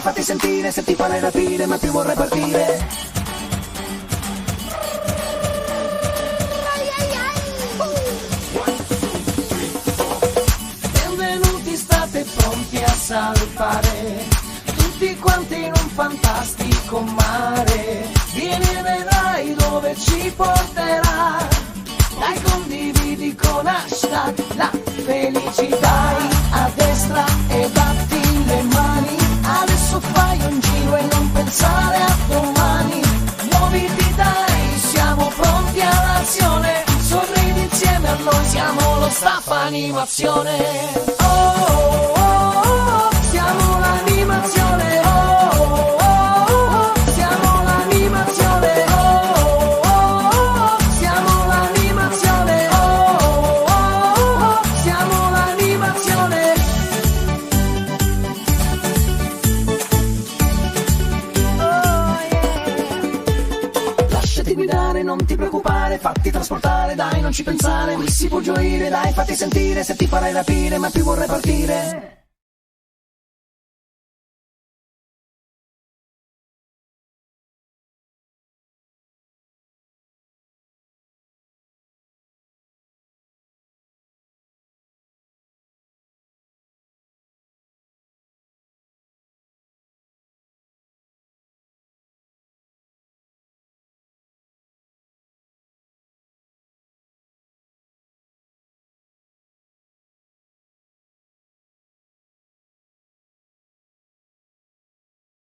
fatti sentire, se ti pare rapire, ma più vorrei partire. Benvenuti, state pronti a salpare, tutti quanti in un fantastico mare. Vieni e vedrai dove ci porterà. Dai, condividi con hashtag la felicità. A destra e batti le mani, adesso fai un giro e non pensare a domani. Muoviti dai, siamo pronti all'azione, sorridi insieme a noi, siamo lo staff animazione. Oh, oh, oh, oh, siamo l'animazione. Oh, oh, oh, oh, siamo l'animazione. Oh, oh, oh, siamo l'animazione. Oh, oh, oh, siamo l'animazione. Oh, yeah. Lasciati guidare, non ti preoccupare, fatti trasportare, dai, non ci pensare. Qui si può gioire, dai, fatti sentire, se ti farai rapire, ma più vorrei partire.